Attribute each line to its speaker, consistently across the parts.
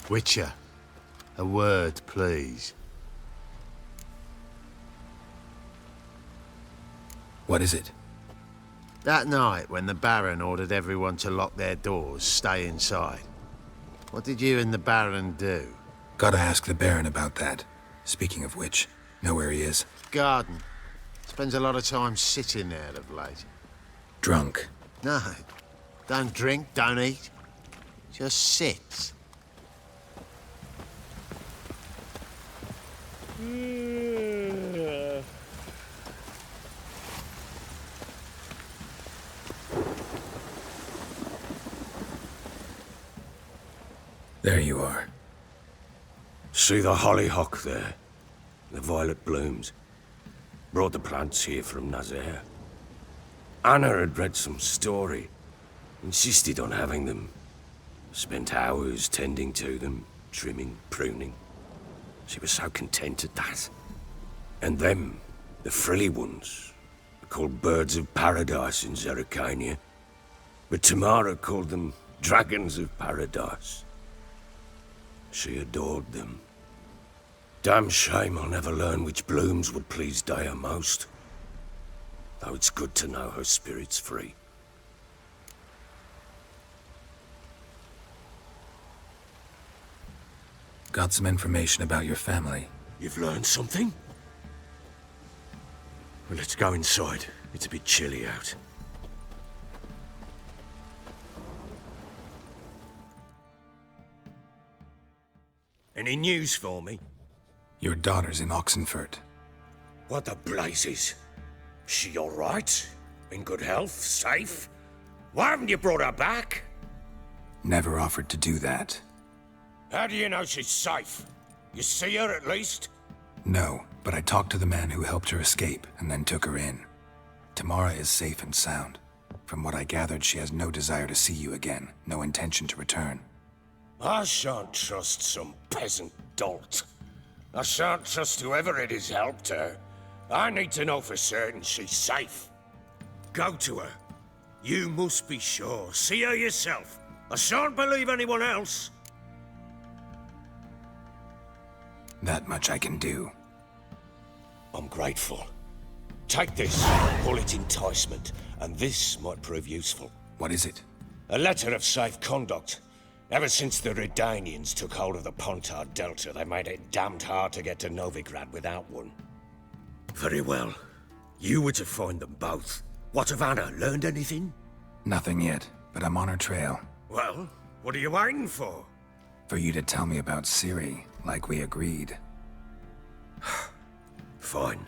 Speaker 1: Witcher, a word, please.
Speaker 2: What is it?
Speaker 1: That night when the Baron ordered everyone to lock their doors, stay inside. What did you and the Baron do?
Speaker 2: Gotta ask the Baron about that. Speaking of which, know where he is?
Speaker 1: Garden. Spends a lot of time sitting there of late.
Speaker 2: Drunk.
Speaker 1: No. Don't drink, don't eat. Just sits.
Speaker 2: There you are.
Speaker 3: See the hollyhock there? The violet blooms. Brought the plants here from Nazaire. Anna had read some story. Insisted on having them. Spent hours tending to them, trimming, pruning. She was so content at that. And them, the frilly ones, are called birds of paradise in Zerrikania. But Tamara called them dragons of paradise. She adored them. Damn shame I'll never learn which blooms would please Daya most. Though it's good to know her spirit's free.
Speaker 2: Got some information about your family.
Speaker 3: You've learned something? Well, let's go inside. It's a bit chilly out. Any news for me?
Speaker 2: Your daughter's in Oxenfurt.
Speaker 3: What the blazes? She all right? In good health? Safe? Why haven't you brought her back?
Speaker 2: Never offered to do that.
Speaker 3: How do you know she's safe? You see her at least?
Speaker 2: No, but I talked to the man who helped her escape and then took her in. Tamara is safe and sound. From what I gathered, she has no desire to see you again, no intention to return.
Speaker 3: I shan't trust some peasant dolt. I shan't trust whoever it is helped her. I need to know for certain she's safe. Go to her. You must be sure. See her yourself. I shan't believe anyone else.
Speaker 2: That much I can do.
Speaker 3: I'm grateful. Take this, call it enticement, and this might prove useful.
Speaker 2: What is it?
Speaker 3: A letter of safe conduct. Ever since the Redanians took hold of the Pontard Delta, they made it damned hard to get to Novigrad without one. Very well. You were to find them both. What of Anna? Learned anything?
Speaker 2: Nothing yet, but I'm on her trail.
Speaker 3: Well, what are you waiting for?
Speaker 2: For you to tell me about Ciri, like we agreed.
Speaker 3: Fine.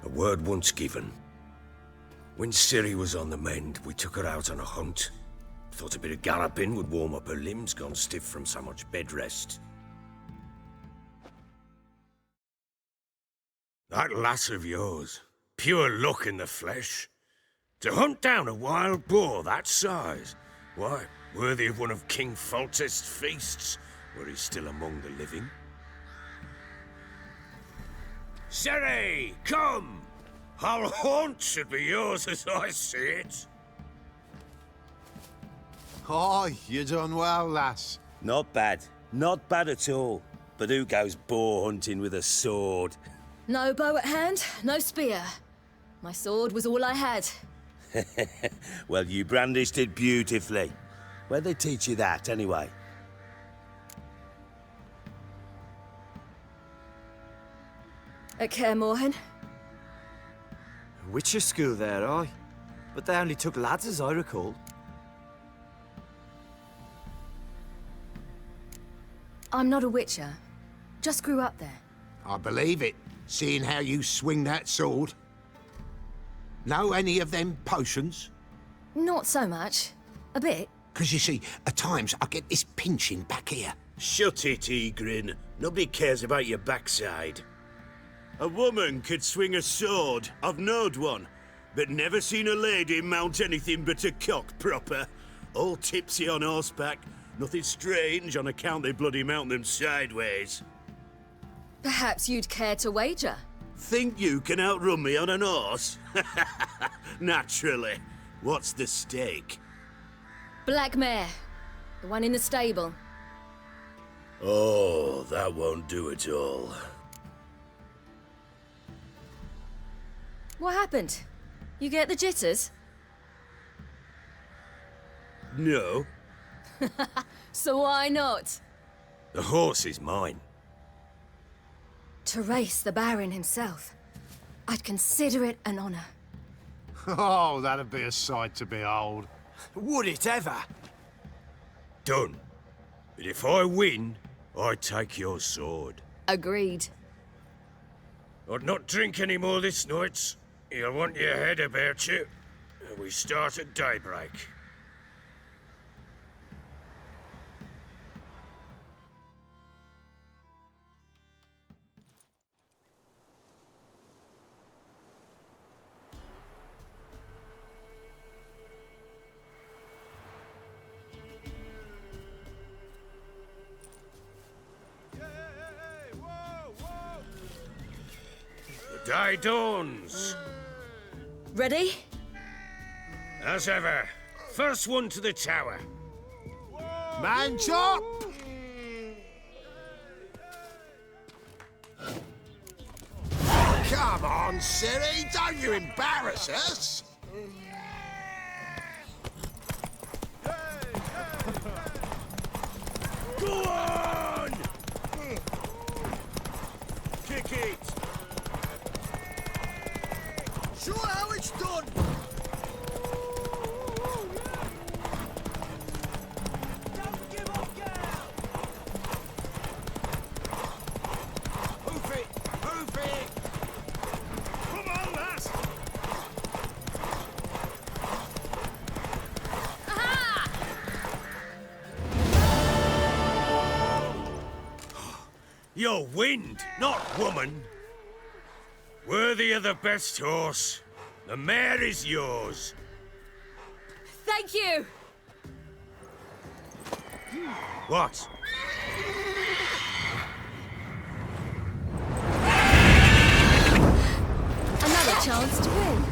Speaker 3: A word once given. When Ciri was on the mend, we took her out on a hunt. Thought a bit of galloping would warm up her limbs, gone stiff from so much bed rest. That lass of yours, pure luck in the flesh. To hunt down a wild boar that size, why, worthy of one of King Foltest's feasts, were he still among the living. Ciri, come! Hull Haunt should be yours as I see it.
Speaker 1: Aye, you done well, lass.
Speaker 4: Not bad. Not bad at all. But who goes boar hunting with a sword?
Speaker 5: No bow at hand, no spear. My sword was all I had.
Speaker 4: Well, you brandished it beautifully. Where'd they teach you that, anyway?
Speaker 5: At Kaer Morhen.
Speaker 6: Witcher school there, aye. But they only took lads, as I recall.
Speaker 5: I'm not a witcher. Just grew up there.
Speaker 7: I believe it, seeing how you swing that sword. Know any of them potions?
Speaker 5: Not so much. A bit.
Speaker 7: 'Cause you see, at times I get this pinching back here.
Speaker 4: Shut it, Egrin. Nobody cares about your backside. A woman could swing a sword. I've knowed one. But never seen a lady mount anything but a cock proper. All tipsy on horseback. Nothing strange on account they bloody mount them sideways.
Speaker 5: Perhaps you'd care to wager?
Speaker 4: Think you can outrun me on an horse? Naturally. What's the stake?
Speaker 5: Black mare. The one in the stable.
Speaker 4: Oh, that won't do at all.
Speaker 5: What happened? You get the jitters?
Speaker 4: No,
Speaker 5: So why not?
Speaker 3: The horse is mine.
Speaker 5: To race the Baron himself. I'd consider it an honor.
Speaker 1: Oh, that'd be a sight to behold.
Speaker 6: Would it ever?
Speaker 3: Done. But if I win, I take your sword.
Speaker 5: Agreed.
Speaker 3: I'd not drink any more this night. You'll want your head about you. We start at daybreak. The day dawns.
Speaker 5: Ready?
Speaker 3: As ever, first one to the tower.
Speaker 1: Man chop!
Speaker 7: Come on, Ciri, don't you embarrass us!
Speaker 4: go on! Kick it! Show how it's done! Don't give up, girl! Hoof it! Hoof it! Come on, lass!
Speaker 3: You're wind, not woman. Worthy of the best horse. The mare is yours.
Speaker 5: Thank you!
Speaker 3: What?
Speaker 5: Another chance to win.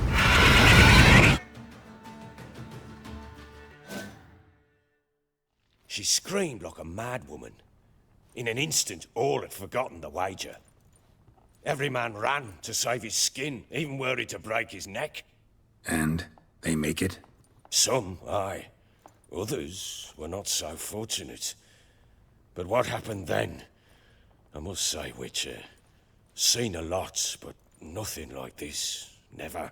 Speaker 3: She screamed like a mad woman. In an instant, all had forgotten the wager. Every man ran to save his skin, even worried to break his neck.
Speaker 2: And they make it?
Speaker 3: Some, aye. Others were not so fortunate. But what happened then? I must say, Witcher, seen a lot, but nothing like this. Never.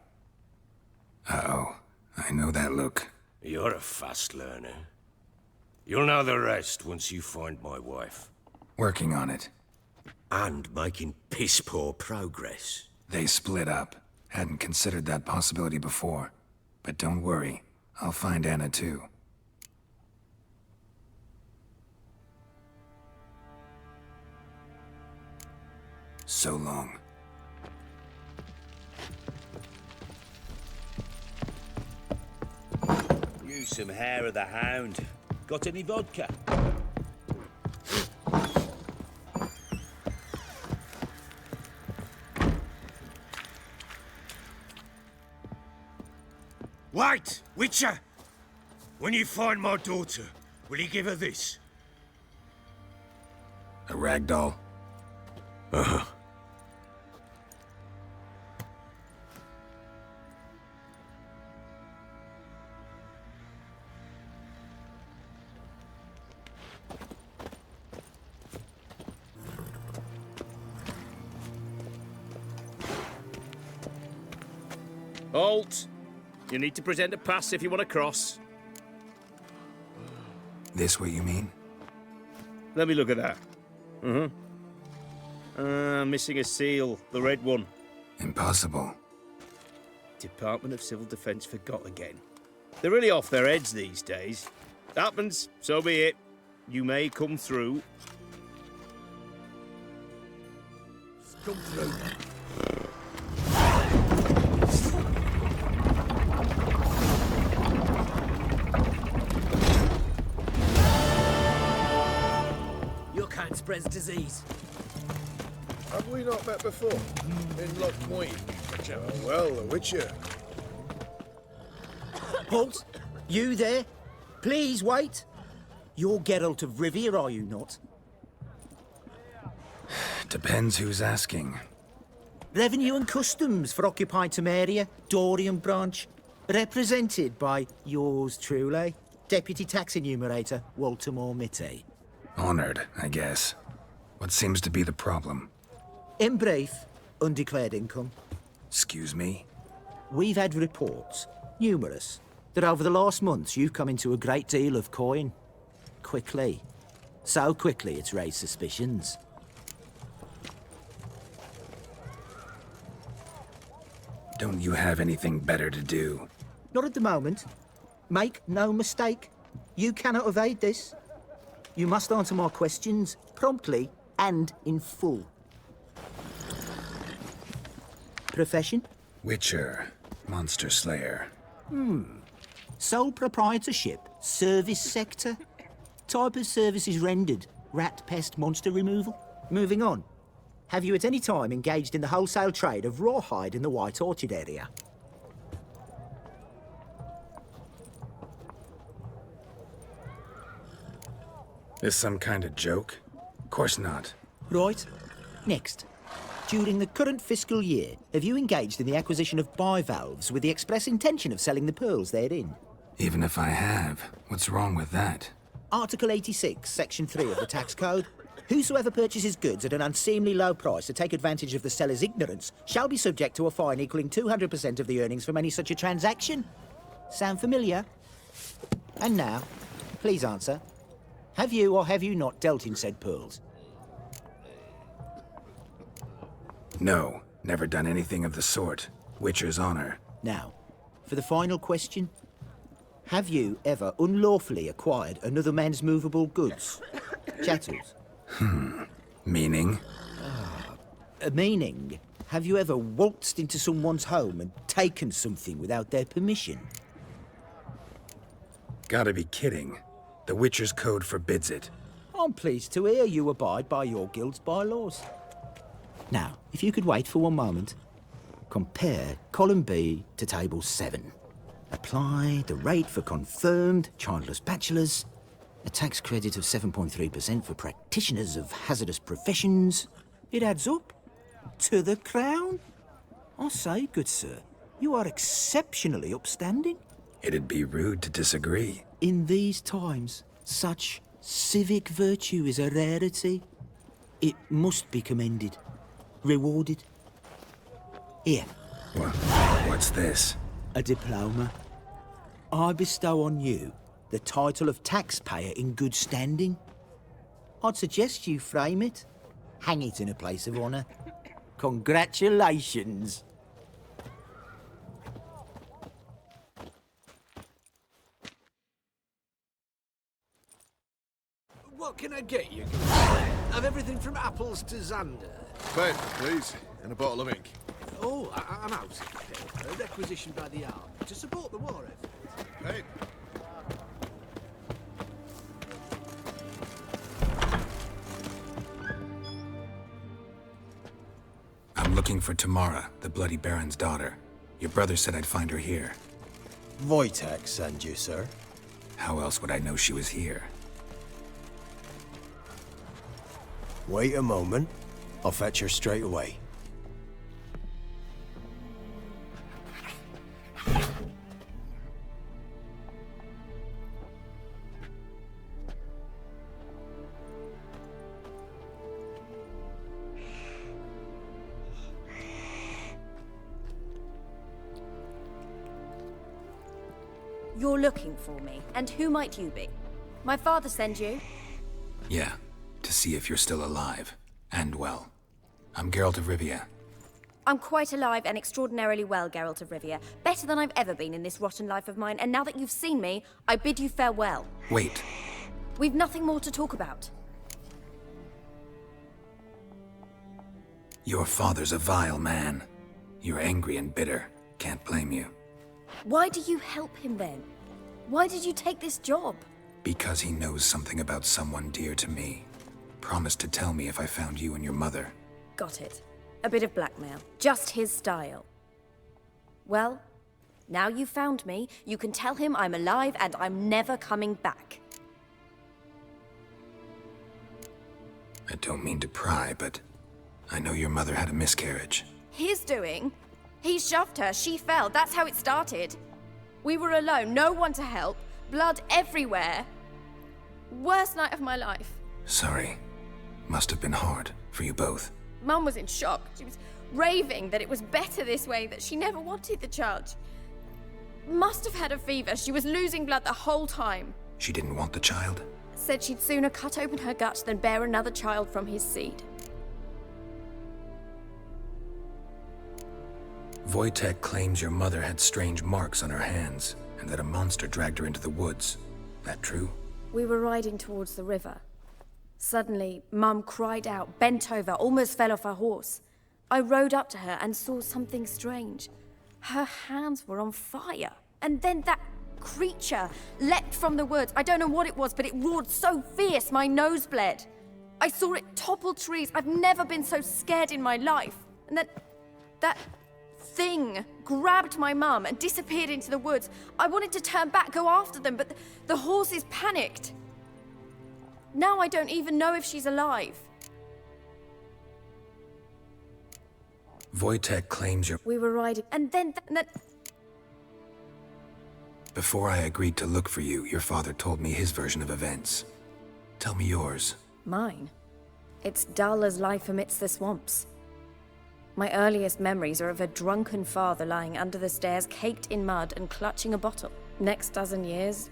Speaker 2: Uh-oh. I know that look.
Speaker 3: You're a fast learner. You'll know the rest once you find my wife.
Speaker 2: Working on it.
Speaker 4: And making piss-poor progress.
Speaker 2: They split up. Hadn't considered that possibility before. But don't worry. I'll find Anna too. So long.
Speaker 8: You some hair of the hound. Got any vodka?
Speaker 3: Wait, Witcher! When you find my daughter, will you give her this?
Speaker 2: A ragdoll?
Speaker 3: Uh-huh.
Speaker 8: Halt! You need to present a pass if you want to cross.
Speaker 2: This what you mean?
Speaker 8: Let me look at that. Missing a seal, the red one.
Speaker 2: Impossible.
Speaker 8: Department of Civil Defence forgot again. They're really off their heads these days. Happens, so be it. You may come through.
Speaker 4: Come through.
Speaker 6: Your kind spreads disease.
Speaker 9: Have we not met before? In Lochmoyne? Well, the Witcher.
Speaker 10: Halt! You there? Please wait. You're Geralt of Rivia, are you not?
Speaker 2: Depends who's asking.
Speaker 10: Revenue and Customs for occupied Temeria, Dorian branch. Represented by yours truly, Deputy Tax Enumerator Walter Moore Mitty.
Speaker 2: Honored, I guess. What seems to be the problem?
Speaker 10: In brief, undeclared income.
Speaker 2: Excuse me?
Speaker 10: We've had reports, numerous, that over the last months you've come into a great deal of coin. Quickly. So quickly it's raised suspicions.
Speaker 2: Don't you have anything better to do?
Speaker 10: Not at the moment. Make no mistake. You cannot evade this. You must answer my questions promptly and in full. Profession?
Speaker 2: Witcher. Monster Slayer.
Speaker 10: Sole proprietorship? Service sector? Type of services rendered? Rat pest monster removal? Moving on. Have you at any time engaged in the wholesale trade of rawhide in the White Orchard area?
Speaker 2: This some kind of joke? Of course not.
Speaker 10: Right. Next. During the current fiscal year, have you engaged in the acquisition of bivalves with the express intention of selling the pearls therein?
Speaker 2: Even if I have, what's wrong with that?
Speaker 10: Article 86, Section 3 of the Tax Code. Whosoever purchases goods at an unseemly low price to take advantage of the seller's ignorance shall be subject to a fine equaling 200% of the earnings from any such a transaction. Sound familiar? And now, please answer. Have you or have you not dealt in said pearls?
Speaker 2: No, never done anything of the sort. Witcher's honor.
Speaker 10: Now, for the final question. Have you ever unlawfully acquired another man's movable goods? Chattels.
Speaker 2: Meaning?
Speaker 10: Meaning, have you ever waltzed into someone's home and taken something without their permission?
Speaker 2: Gotta be kidding. The Witcher's Code forbids it.
Speaker 10: I'm pleased to hear you abide by your guild's bylaws. Now, if you could wait for one moment, compare column B to table 7. Apply the rate for confirmed childless bachelors, a tax credit of 7.3% for practitioners of hazardous professions. It adds up to the crown. I say, good sir, you are exceptionally upstanding.
Speaker 2: It'd be rude to disagree.
Speaker 10: In these times, such civic virtue is a rarity. It must be commended, rewarded. Here,
Speaker 2: What's this?
Speaker 10: a diploma. I bestow on you the title of taxpayer in good standing. I'd suggest you frame it, hang it in a place of honour. Congratulations.
Speaker 9: What can I get you? Of everything from apples to Xander.
Speaker 11: Paper, please, and a bottle of ink.
Speaker 9: Oh, I'm out. A requisition by the army to support the war effort.
Speaker 11: Paper.
Speaker 2: I'm looking for Tamara, the Bloody Baron's daughter. Your brother said I'd find her here.
Speaker 6: Wojtek sent you, sir.
Speaker 2: How else would I know she was here?
Speaker 6: Wait a moment. I'll fetch her straight away.
Speaker 12: You're looking for me, and who might you be? My father sent you?
Speaker 2: Yeah, to see if you're still alive. And well. I'm Geralt of Rivia.
Speaker 12: I'm quite alive and extraordinarily well, Geralt of Rivia. Better than I've ever been in this rotten life of mine, and now that you've seen me, I bid you farewell.
Speaker 2: Wait.
Speaker 12: We've nothing more to talk about.
Speaker 2: Your father's a vile man. You're angry and bitter. Can't blame you.
Speaker 12: Why do you help him then? Why did you take this job?
Speaker 2: Because he knows something about someone dear to me. Promised to tell me if I found you and your mother.
Speaker 12: Got it. A bit of blackmail. Just his style. Well, now you've found me, you can tell him I'm alive and I'm never coming back.
Speaker 2: I don't mean to pry, but I know your mother had a miscarriage.
Speaker 12: His doing? He shoved her, she fell, that's how it started. We were alone, no one to help, blood everywhere. Worst night of my life.
Speaker 2: Sorry. Must have been hard for you both.
Speaker 12: Mum was in shock. She was raving that it was better this way, that she never wanted the child. Must have had a fever. She was losing blood the whole time.
Speaker 2: She didn't want the child?
Speaker 12: Said she'd sooner cut open her gut than bear another child from his seed.
Speaker 2: Wojtek claims your mother had strange marks on her hands, and that a monster dragged her into the woods. That true?
Speaker 12: We were riding towards the river. Suddenly, Mum cried out, bent over, almost fell off her horse. I rode up to her and saw something strange. Her hands were on fire. And then that creature leapt from the woods. I don't know what it was, but it roared so fierce my nose bled. I saw it topple trees. I've never been so scared in my life. And then that thing grabbed my mum and disappeared into the woods. I wanted to turn back, go after them, but the horses panicked. Now I don't even know if she's alive.
Speaker 2: Wojtek claims your...
Speaker 12: We were riding, and then
Speaker 2: Before I agreed to look for you, your father told me his version of events. Tell me yours.
Speaker 12: Mine? It's dull as life amidst the swamps. My earliest memories are of a drunken father lying under the stairs, caked in mud and clutching a bottle. Next dozen years,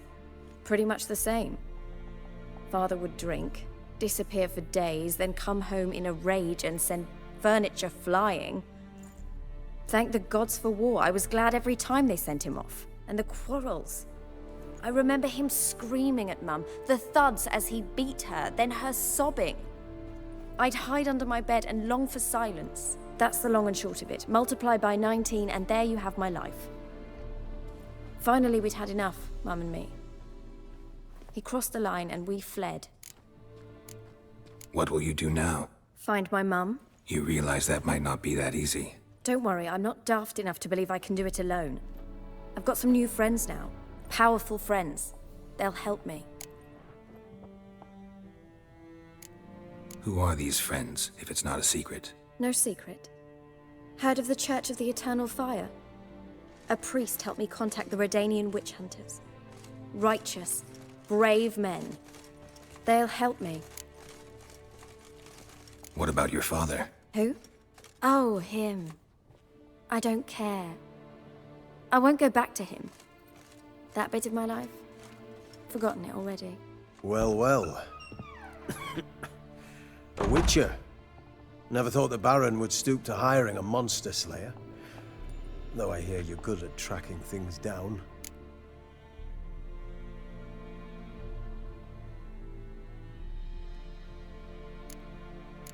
Speaker 12: pretty much the same. Father would drink, disappear for days, then come home in a rage and send furniture flying. Thank the gods for war. I was glad every time they sent him off. And the quarrels. I remember him screaming at Mum, the thuds as he beat her, then her sobbing. I'd hide under my bed and long for silence. That's the long and short of it. Multiply by 19 and there you have my life. Finally, we'd had enough, Mum and me. He crossed the line and we fled.
Speaker 2: What will you do now?
Speaker 12: Find my mum.
Speaker 2: You realize that might not be that easy.
Speaker 12: Don't worry, I'm not daft enough to believe I can do it alone. I've got some new friends now. Powerful friends. They'll help me.
Speaker 2: Who are these friends, if it's not a secret?
Speaker 12: No secret. Heard of the Church of the Eternal Fire? A priest helped me contact the Redanian witch hunters. Righteous, brave men. They'll help me.
Speaker 2: What about your father?
Speaker 12: Who? Oh, him. I don't care. I won't go back to him. That bit of my life? Forgotten it already.
Speaker 1: Well, well. A witcher. Never thought the Baron would stoop to hiring a monster slayer. Though I hear you're good at tracking things down.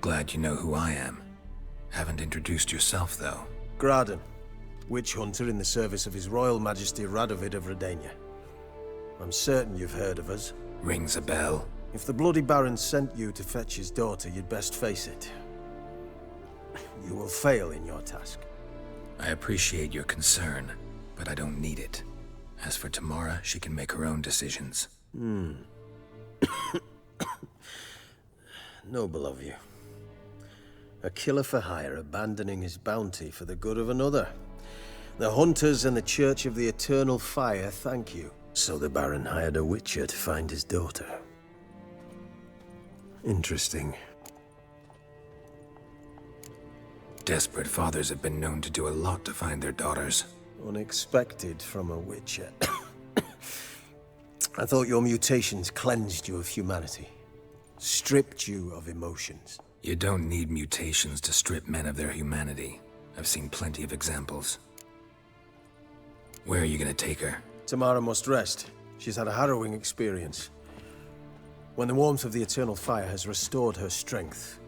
Speaker 2: Glad you know who I am. Haven't introduced yourself, though.
Speaker 1: Graden, witch hunter in the service of His Royal Majesty Radovid of Redania. I'm certain you've heard of us.
Speaker 2: Rings a bell.
Speaker 1: If the Bloody Baron sent you to fetch his daughter, you'd best face it. You will fail in your task.
Speaker 2: I appreciate your concern, but I don't need it. As for Tamara, she can make her own decisions.
Speaker 1: Noble of you. A killer for hire abandoning his bounty for the good of another. The hunters and the Church of the Eternal Fire thank you. So the Baron hired a witcher to find his daughter. Interesting.
Speaker 2: Desperate fathers have been known to do a lot to find their daughters.
Speaker 1: Unexpected from a witcher. I thought your mutations cleansed you of humanity. Stripped you of emotions.
Speaker 2: You don't need mutations to strip men of their humanity. I've seen plenty of examples. Where are you gonna take her?
Speaker 1: Tamara must rest. She's had a harrowing experience. When the warmth of the Eternal Fire has restored her strength,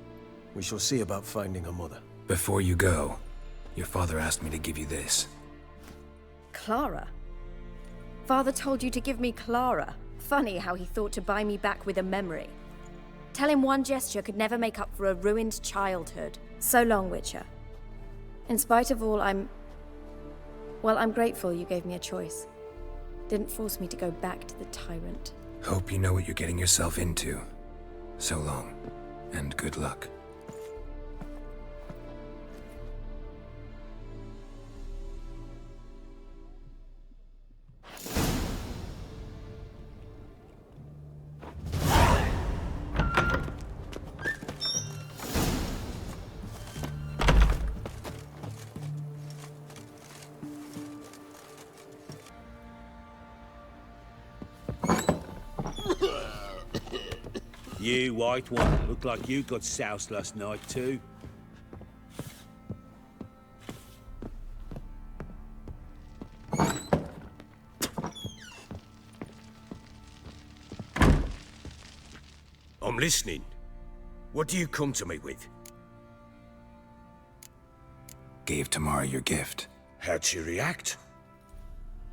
Speaker 1: we shall see about finding her mother.
Speaker 2: Before you go, your father asked me to give you this.
Speaker 12: Clara? Father told you to give me Clara. Funny how he thought to buy me back with a memory. Tell him one gesture could never make up for a ruined childhood. So long, Witcher. In spite of all, I'm grateful you gave me a choice. Didn't force me to go back to the tyrant.
Speaker 2: Hope you know what you're getting yourself into. So long, and good luck.
Speaker 8: You, white one, look like you got soused last night too.
Speaker 3: I'm listening. What do you come to me with?
Speaker 2: Gave Tamara your gift.
Speaker 3: How'd she react?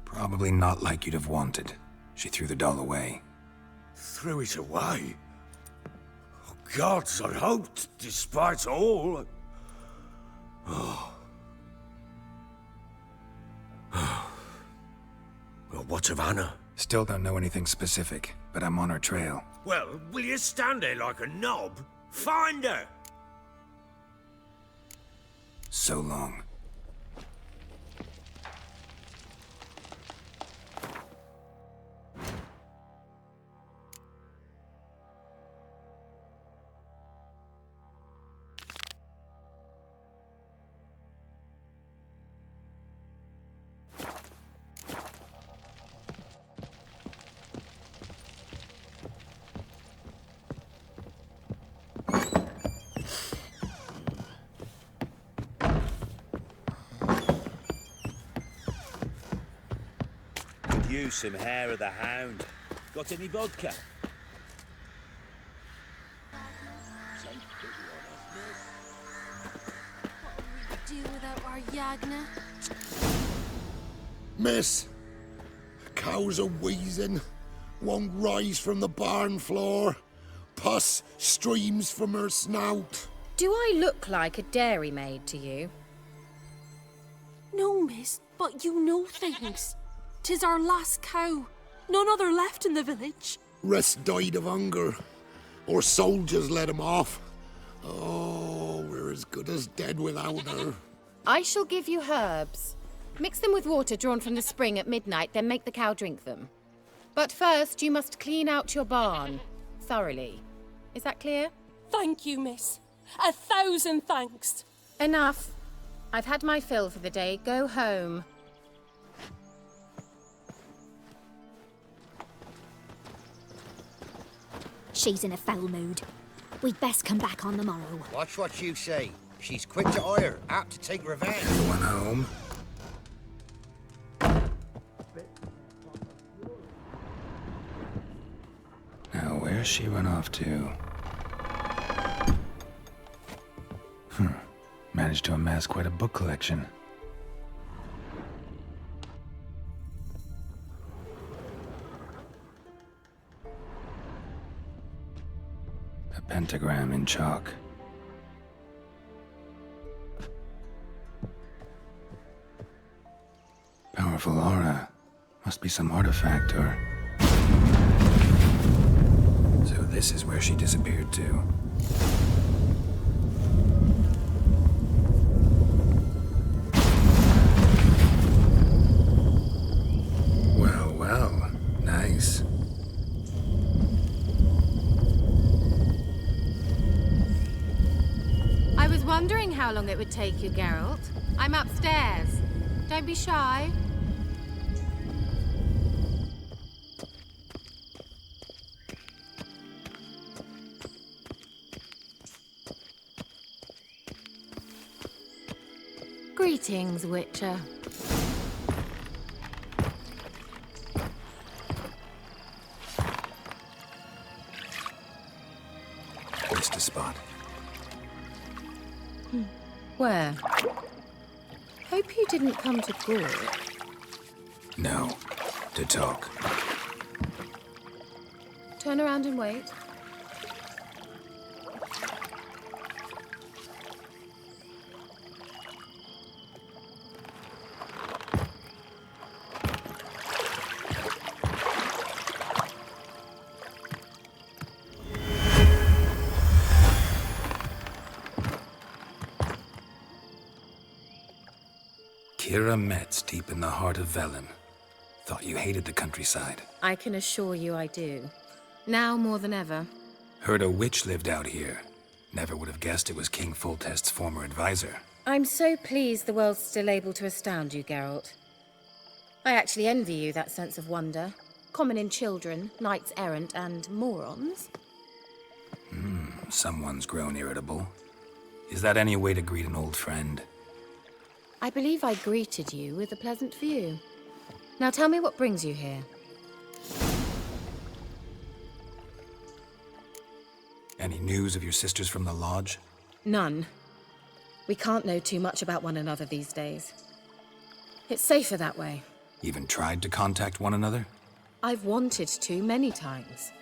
Speaker 2: Probably not like you'd have wanted. She threw the doll away.
Speaker 3: Threw it away? Oh, gods, I hoped, despite all... Oh. Well, what of Anna?
Speaker 2: Still don't know anything specific, but I'm on her trail.
Speaker 3: Well, will you stand there like a knob? Find her!
Speaker 2: So long.
Speaker 8: Use some hair of the hound. Got any vodka?
Speaker 13: What will we do without our Yagna?
Speaker 7: Miss, cows are wheezing, won't rise from the barn floor. Pus streams from her snout.
Speaker 12: Do I look like a dairymaid to you?
Speaker 13: No, miss, but you know things. 'Tis our last cow. None other left in the village.
Speaker 7: Rest died of hunger, or soldiers let him off. Oh, we're as good as dead without her.
Speaker 14: I shall give you herbs. Mix them with water drawn from the spring at midnight, then make the cow drink them. But first, you must clean out your barn. Thoroughly. Is that clear?
Speaker 13: Thank you, miss. 1,000 thanks.
Speaker 14: Enough. I've had my fill for the day. Go home.
Speaker 15: She's in a foul mood. We'd best come back on the morrow.
Speaker 16: Watch what you say. She's quick to ire, apt to take revenge.
Speaker 2: Going home. Now, where's she run off to? Managed to amass quite a book collection. A pentagram in chalk. Powerful aura. Must be some artifact or... So this is where she disappeared to. Well, well. Nice.
Speaker 14: I was wondering how long it would take you, Geralt. I'm upstairs. Don't be shy. Greetings, Witcher.
Speaker 2: Missed a spot.
Speaker 14: Where? Hope you didn't come to court.
Speaker 2: No. To talk.
Speaker 14: Turn around and wait.
Speaker 2: Kira Metz, deep in the heart of Velen. Thought you hated the countryside.
Speaker 14: I can assure you I do. Now more than ever.
Speaker 2: Heard a witch lived out here. Never would have guessed it was King Foltest's former advisor.
Speaker 14: I'm so pleased the world's still able to astound you, Geralt. I actually envy you that sense of wonder. Common in children, knights errant, and morons.
Speaker 2: Someone's grown irritable. Is that any way to greet an old friend?
Speaker 14: I believe I greeted you with a pleasant view. Now tell me what brings you here.
Speaker 2: Any news of your sisters from the lodge?
Speaker 14: None. We can't know too much about one another these days. It's safer that way.
Speaker 2: Even tried to contact one another?
Speaker 14: I've wanted to many times.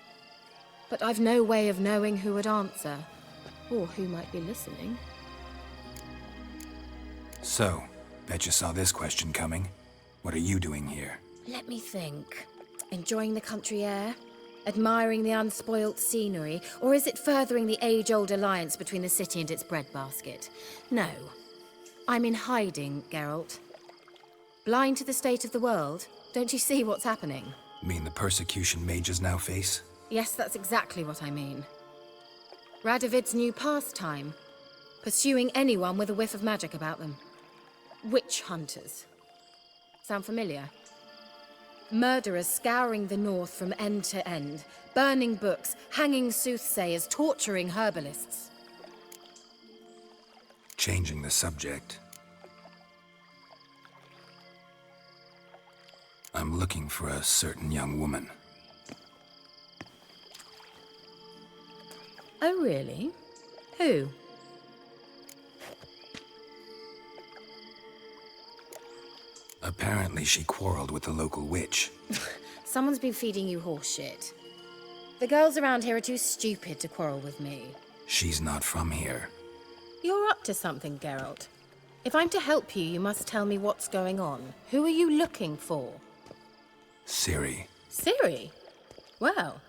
Speaker 14: But I've no way of knowing who would answer, or who might be listening.
Speaker 2: So, bet you saw this question coming. What are you doing here?
Speaker 14: Let me think. Enjoying the country air? Admiring the unspoilt scenery? Or is it furthering the age-old alliance between the city and its breadbasket? No. I'm in hiding, Geralt. Blind to the state of the world? Don't you see what's happening?
Speaker 2: Mean the persecution mages now face?
Speaker 14: Yes, that's exactly what I mean. Radovid's new pastime. Pursuing anyone with a whiff of magic about them. Witch hunters. Sound familiar? Murderers scouring the north from end to end, burning books, hanging soothsayers, torturing herbalists.
Speaker 2: Changing the subject. I'm looking for a certain young woman.
Speaker 14: Oh, really? Who?
Speaker 2: Apparently she quarreled with the local witch.
Speaker 14: Someone's been feeding you horseshit. The girls around here are too stupid to quarrel with me.
Speaker 2: She's not from here.
Speaker 14: You're up to something, Geralt. If I'm to help you, you must tell me what's going on. Who are you looking for?
Speaker 2: Ciri.
Speaker 14: Ciri? Well,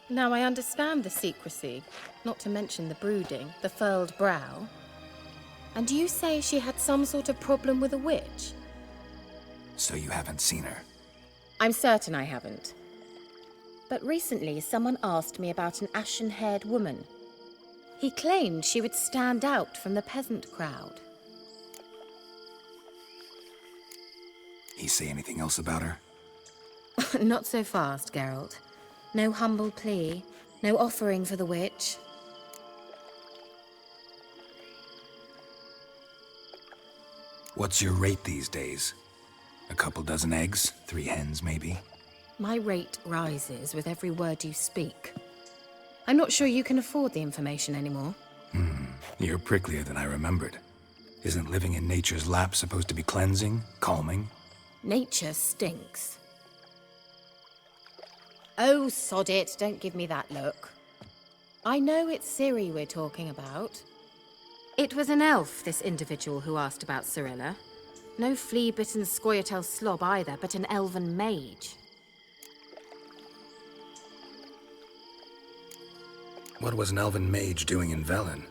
Speaker 14: now I understand the secrecy, not to mention the brooding, the furled brow. And you say she had some sort of problem with a witch?
Speaker 2: So you haven't seen her?
Speaker 14: I'm certain I haven't. But recently, someone asked me about an ashen-haired woman. He claimed she would stand out from the peasant crowd.
Speaker 2: He say anything else about her?
Speaker 14: Not so fast, Geralt. No humble plea, no offering for the witch.
Speaker 2: What's your rate these days? A couple dozen eggs? 3 hens, maybe?
Speaker 14: My rate rises with every word you speak. I'm not sure you can afford the information anymore.
Speaker 2: You're pricklier than I remembered. Isn't living in nature's lap supposed to be cleansing, calming?
Speaker 14: Nature stinks. Oh, sod it, don't give me that look. I know it's Ciri we're talking about. It was an elf, this individual who asked about Cirilla. No flea-bitten Scoia'tael slob either, but an elven mage.
Speaker 2: What was an elven mage doing in Velen?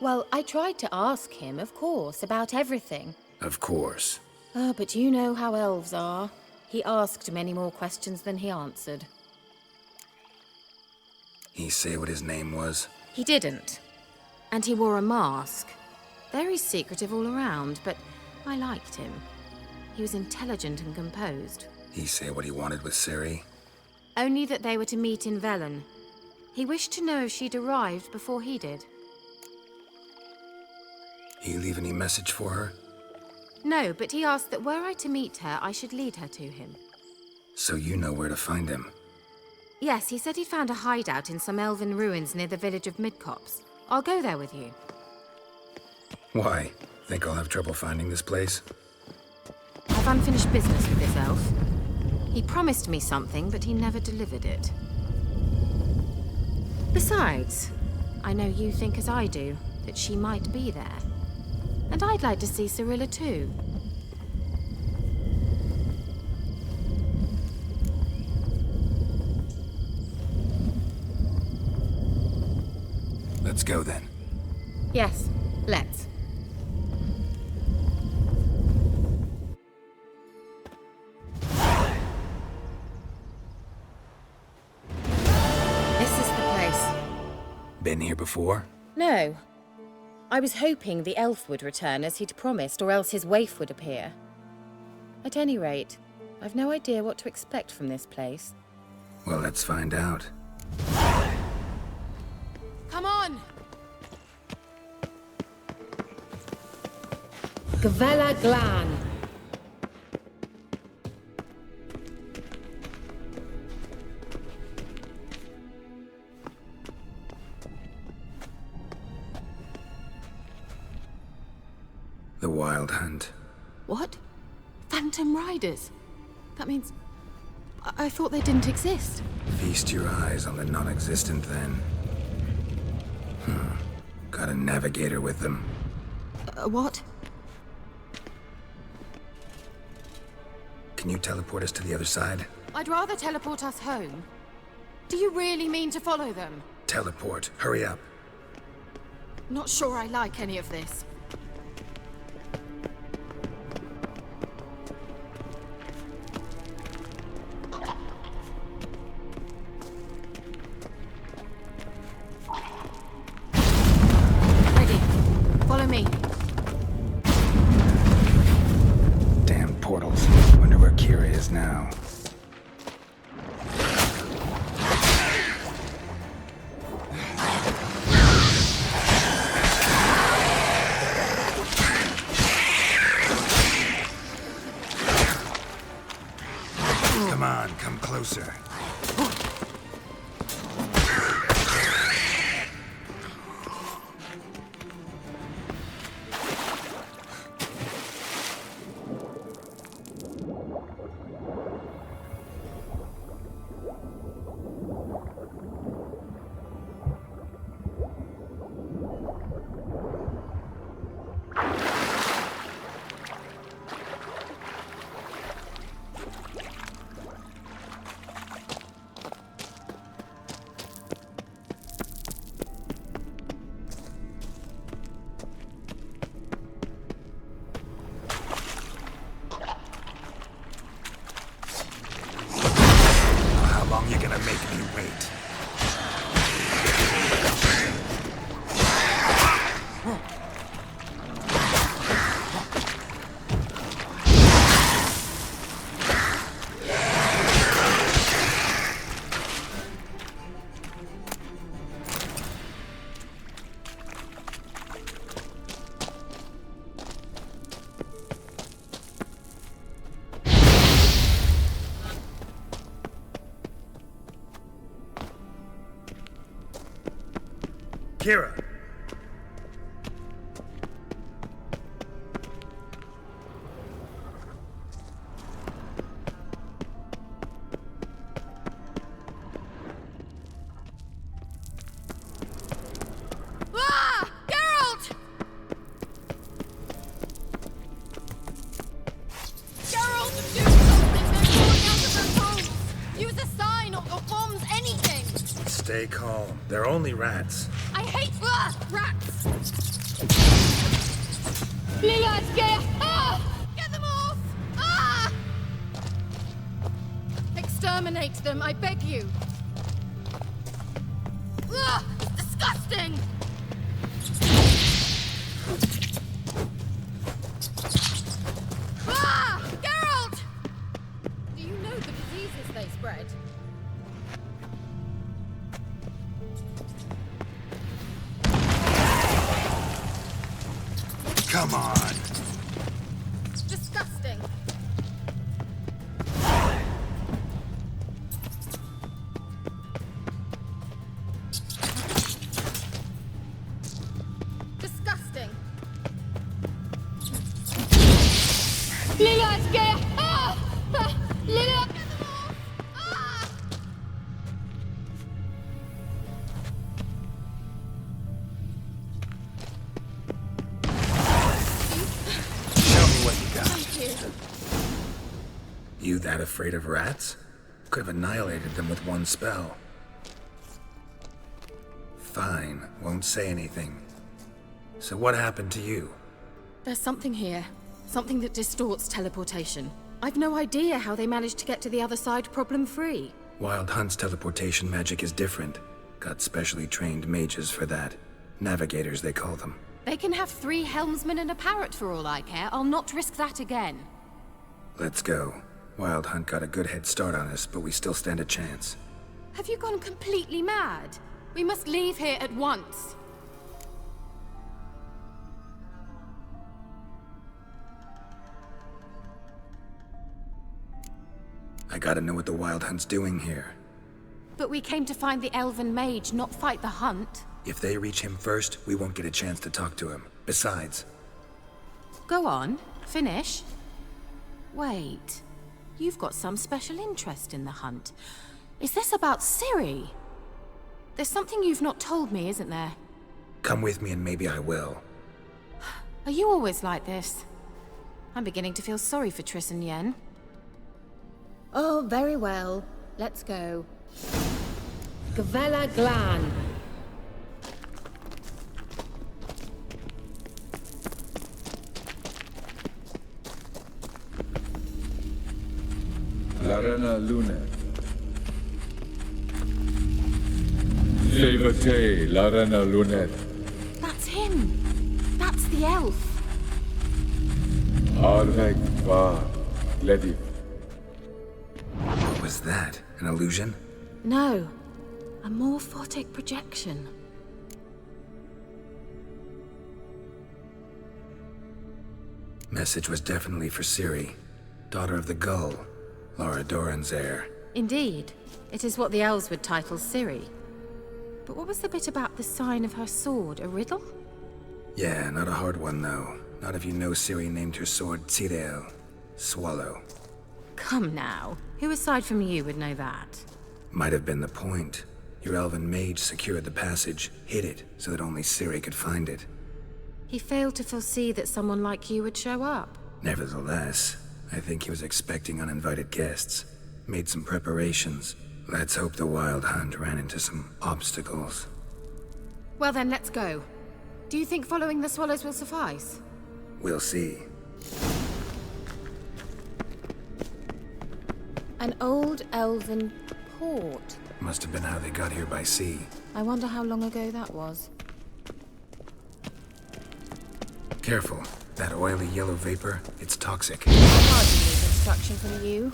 Speaker 14: Well, I tried to ask him, of course, about everything.
Speaker 2: Of course.
Speaker 14: But you know how elves are. He asked many more questions than he answered.
Speaker 2: He say what his name was?
Speaker 14: He didn't. And he wore a mask. Very secretive all around, but I liked him. He was intelligent and composed.
Speaker 2: He say what he wanted with Ciri?
Speaker 14: Only that they were to meet in Velen. He wished to know if she'd arrived before he did.
Speaker 2: He leave any message for her?
Speaker 14: No, but he asked that were I to meet her, I should lead her to him.
Speaker 2: So you know where to find him?
Speaker 14: Yes, he said he'd found a hideout in some elven ruins near the village of Midcopse. I'll go there with you.
Speaker 2: Why? Think I'll have trouble finding this place?
Speaker 14: I've unfinished business with this elf. He promised me something, but he never delivered it. Besides, I know you think as I do, that she might be there. And I'd like to see Cirilla too.
Speaker 2: Let's go then.
Speaker 14: Yes, let's. This is the place.
Speaker 2: Been here before?
Speaker 14: No. I was hoping the elf would return as he'd promised, or else his waif would appear. At any rate, I've no idea what to expect from this place.
Speaker 2: Well, let's find out.
Speaker 14: Come on! Gavella Glan.
Speaker 2: The Wild Hunt.
Speaker 14: What? Phantom Riders? That means... I thought they didn't exist.
Speaker 2: Feast your eyes on the non-existent then. Got a navigator with them.
Speaker 14: What?
Speaker 2: Can you teleport us to the other side?
Speaker 14: I'd rather teleport us home. Do you really mean to follow them?
Speaker 2: Teleport. Hurry up.
Speaker 14: Not sure I like any of this. Ready. Follow me.
Speaker 2: Damn portals. Wonder where Kira is now. Come on, come closer. How long you gonna make me wait? Kira!
Speaker 14: Ah! Geralt! Geralt, do something! They're falling out of their homes! Use a sign or bombs, anything!
Speaker 2: Stay calm. They're only rats.
Speaker 14: I hate rats! Lillard's gear! Ah! Get them off! Ah! Exterminate them, I beg you! Ah! It's disgusting! Ah! Geralt! Do you know the diseases they spread?
Speaker 2: Come on.
Speaker 14: Disgusting. Disgusting. Lillard's gear! Ah! Lillard! Get them off! Ah!
Speaker 2: Show me what you got.
Speaker 14: Thank you.
Speaker 2: You that afraid of rats? Could have annihilated them with one spell. Fine, won't say anything. So what happened to you?
Speaker 14: There's something here. Something that distorts teleportation. I've no idea how they managed to get to the other side problem-free.
Speaker 2: Wild Hunt's teleportation magic is different. Got specially trained mages for that. Navigators, they call them.
Speaker 14: They can have 3 helmsmen and a parrot for all I care. I'll not risk that again.
Speaker 2: Let's go. Wild Hunt got a good head start on us, but we still stand a chance.
Speaker 14: Have you gone completely mad? We must leave here at once.
Speaker 2: I gotta know what the Wild Hunt's doing here.
Speaker 14: But we came to find the Elven Mage, not fight the hunt.
Speaker 2: If they reach him first, we won't get a chance to talk to him. Besides...
Speaker 14: Go on, finish. Wait, you've got some special interest in the hunt. Is this about Ciri? There's something you've not told me, isn't there?
Speaker 2: Come with me and maybe I will.
Speaker 14: Are you always like this? I'm beginning to feel sorry for Triss and Yen.
Speaker 5: Oh, very well. Let's go.
Speaker 14: Gavella Glan.
Speaker 17: Larena Lunet. Levate, Larena Lunet.
Speaker 14: That's him. That's the elf.
Speaker 17: Arvek var Glediv.
Speaker 2: What was that? An illusion?
Speaker 14: No. A morphotic projection.
Speaker 2: Message was definitely for Ciri, daughter of the Gull, Lara Doran's heir.
Speaker 14: Indeed. It is what the elves would title Ciri. But what was the bit about the sign of her sword? A riddle?
Speaker 2: Yeah, not a hard one though. Not if you know Ciri named her sword Tirael, Swallow.
Speaker 14: Come now. Who aside from you would know that?
Speaker 2: Might have been the point. Your elven mage secured the passage, hid it, so that only Ciri could find it.
Speaker 14: He failed to foresee that someone like you would show up.
Speaker 2: Nevertheless, I think he was expecting uninvited guests. Made some preparations. Let's hope the Wild Hunt ran into some obstacles.
Speaker 14: Well then, let's go. Do you think following the swallows will suffice?
Speaker 2: We'll see.
Speaker 5: An old elven port.
Speaker 2: Must have been how they got here by sea.
Speaker 5: I wonder how long ago that was.
Speaker 2: Careful. That oily yellow vapor, it's toxic.
Speaker 5: I hardly need instruction from you.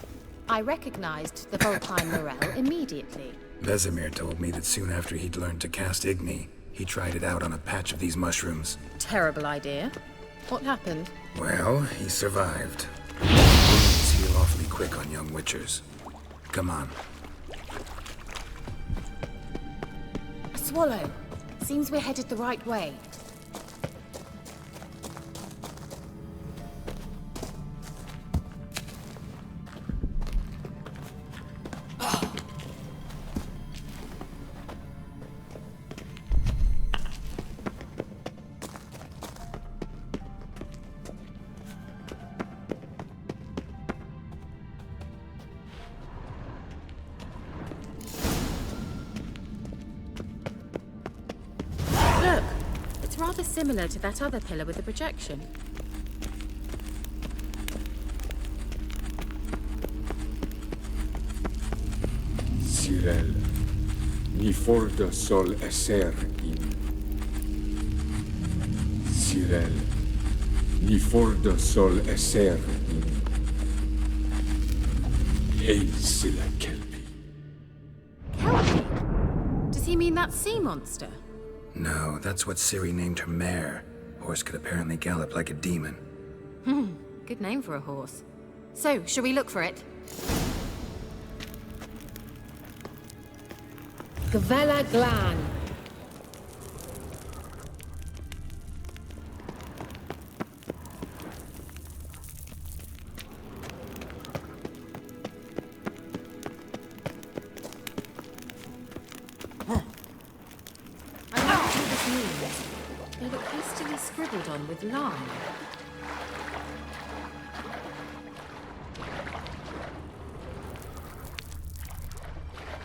Speaker 5: I recognized the Vulpine Morel immediately.
Speaker 2: Vesemir told me that soon after he'd learned to cast Igni, he tried it out on a patch of these mushrooms.
Speaker 14: Terrible idea. What happened?
Speaker 2: Well, he survived. Wounds heal awfully quick on young witchers. Come on.
Speaker 14: A swallow. Seems we're headed the right way. Rather similar to that other pillar with the projection.
Speaker 17: Cyril, ni forda sol esser in. Cyril, ni forda sol esser in. Hail Silla Kelpie.
Speaker 14: Kelpie? Does he mean that sea monster?
Speaker 2: No, that's what Ciri named her mare. Horse could apparently gallop like a demon.
Speaker 14: Good name for a horse. So, shall we look for it? Gavella Glan. They look hastily scribbled on with lime.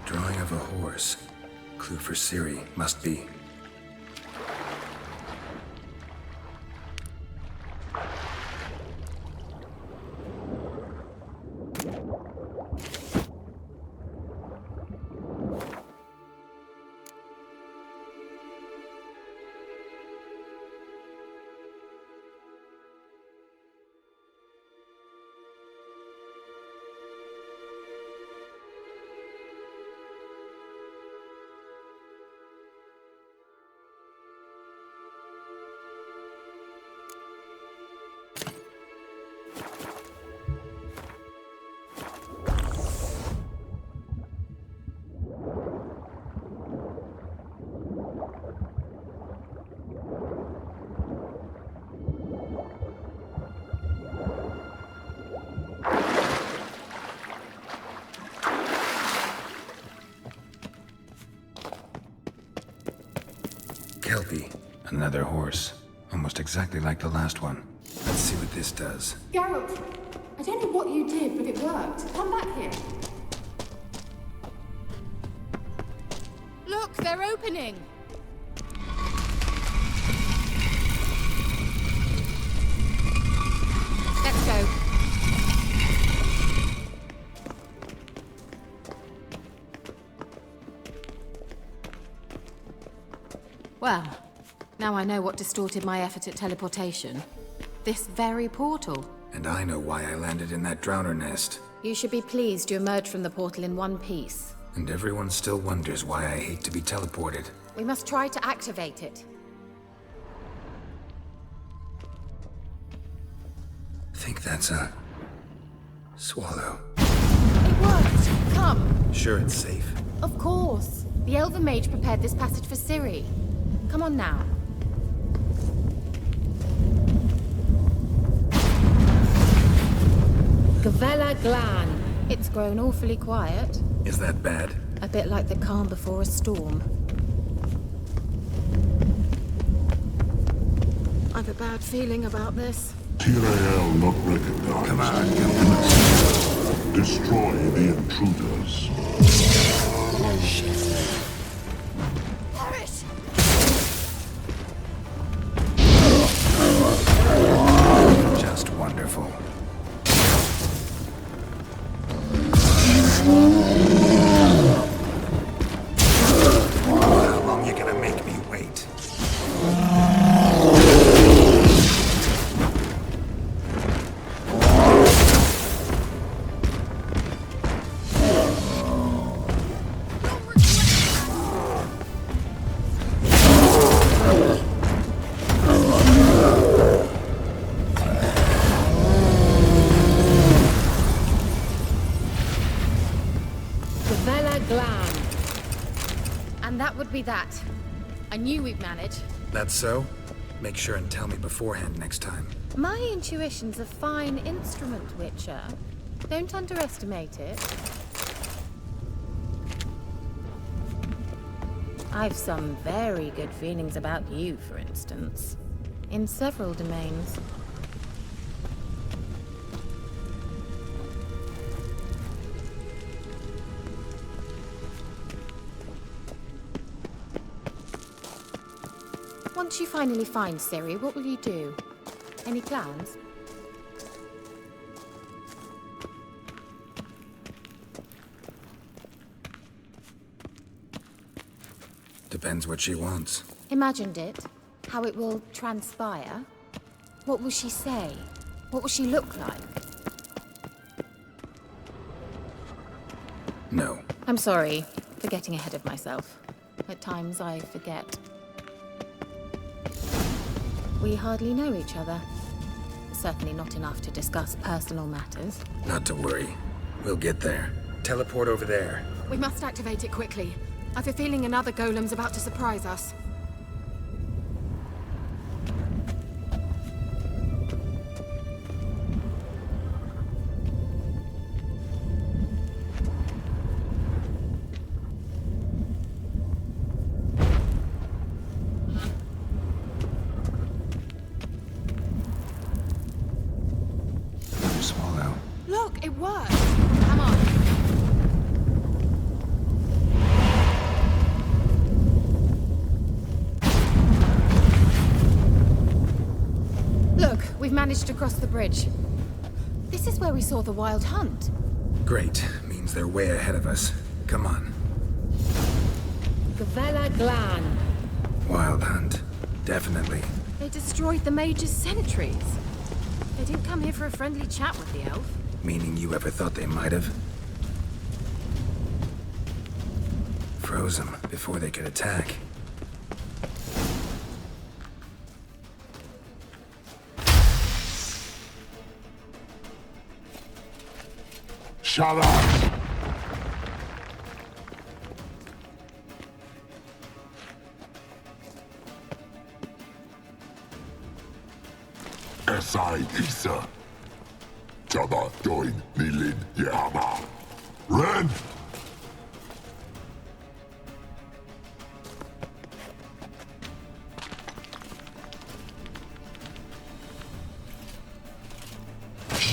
Speaker 2: Drawing of a horse. Clue for Ciri, must be. Kelpie. Another horse. Almost exactly like the last one. Let's see what this does.
Speaker 18: Geralt, I don't know what you did, but it worked. Come back here.
Speaker 14: Look, they're opening! Let's go. Well, now I know what distorted my effort at teleportation. This very portal.
Speaker 2: And I know why I landed in that drowner nest.
Speaker 14: You should be pleased you emerged from the portal in one piece.
Speaker 2: And everyone still wonders why I hate to be teleported.
Speaker 14: We must try to activate it.
Speaker 2: Think that's a... swallow.
Speaker 14: It worked! Come!
Speaker 2: Sure it's safe.
Speaker 14: Of course. The Elven Mage prepared this passage for Ciri. Come on now. Gavella Glan. It's grown awfully quiet.
Speaker 2: Is that bad?
Speaker 14: A bit like the calm before a storm. I've a bad feeling about this.
Speaker 7: Tyrael not recognized.
Speaker 2: Come on.
Speaker 7: Destroy the intruders.
Speaker 2: Just wonderful. How long you gonna make me wait?
Speaker 14: And that would be that. I knew we'd manage.
Speaker 2: That's so? Make sure and tell me beforehand next time.
Speaker 14: My intuition's a fine instrument, Witcher. Don't underestimate it. I've some very good feelings about you, for instance. In several domains. Once you finally find Ciri, what will you do? Any plans?
Speaker 2: Depends what she wants.
Speaker 14: Imagined it. How it will transpire. What will she say? What will she look like?
Speaker 2: No.
Speaker 14: I'm sorry for getting ahead of myself. At times I forget. We hardly know each other. Certainly not enough to discuss personal matters.
Speaker 2: Not to worry. We'll get there. Teleport over there.
Speaker 14: We must activate it quickly. I've a feeling another golem's about to surprise us.
Speaker 2: Swallow.
Speaker 14: Look, it worked! Come on. Look, we've managed to cross the bridge. This is where we saw the Wild Hunt.
Speaker 2: Great. Means they're way ahead of us. Come on.
Speaker 14: Gavella Glan.
Speaker 2: Wild Hunt. Definitely.
Speaker 14: They destroyed the Mage's sentries. They didn't come here for a friendly chat with the elf.
Speaker 2: Meaning you ever thought they might have? Froze them before they could attack.
Speaker 7: Shut up! Esai Isa. Jada Doin Nilin Yama. Ren!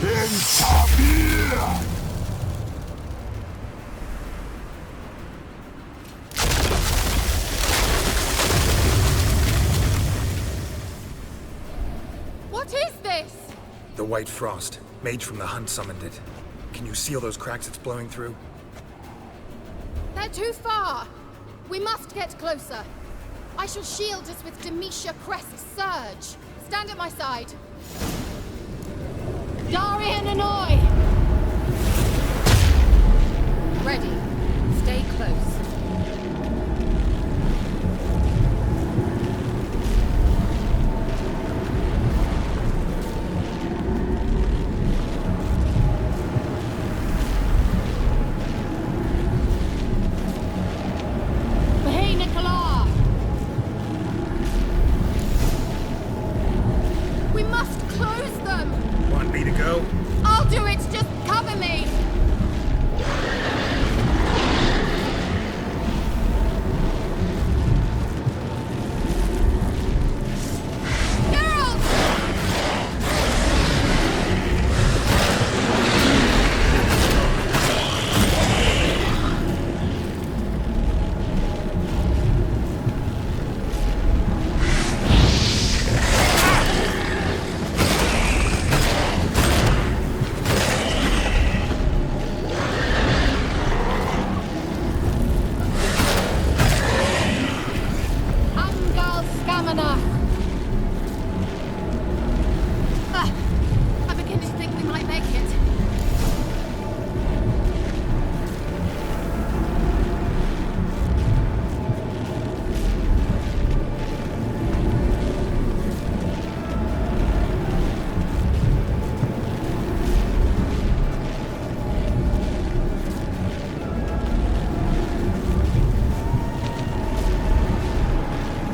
Speaker 14: What is this?
Speaker 2: The White Frost. Mage from the Hunt summoned it. Can you seal those cracks it's blowing through?
Speaker 14: They're too far. We must get closer. I shall shield us with Demetia Crest's surge. Stand at my side. Darian Annoy! Ready. Stay close. Hey, Nicola! We must close them!
Speaker 2: Want me to go?
Speaker 14: I'll do it! Just cover me! I begin to think we might make it.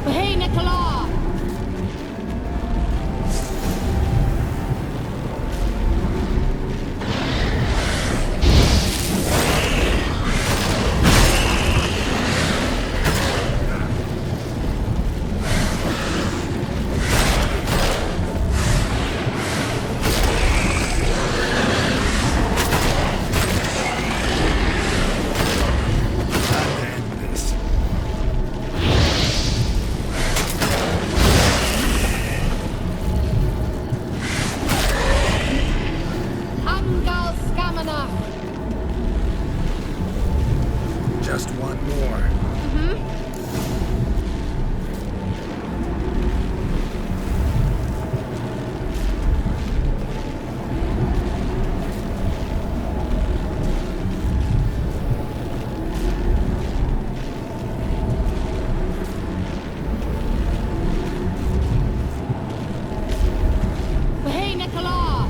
Speaker 14: Hey, Nicola! Angal Scamanach!
Speaker 2: Just one more.
Speaker 14: Hey, Nicola!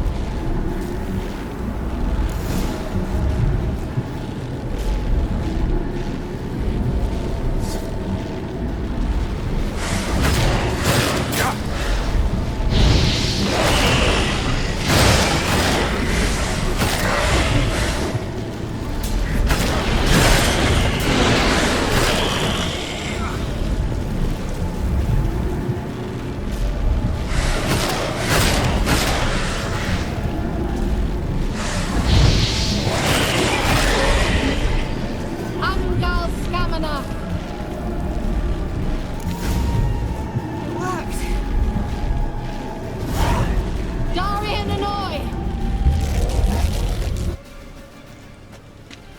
Speaker 14: Angal Scamanach! Worked! Darian Annoy!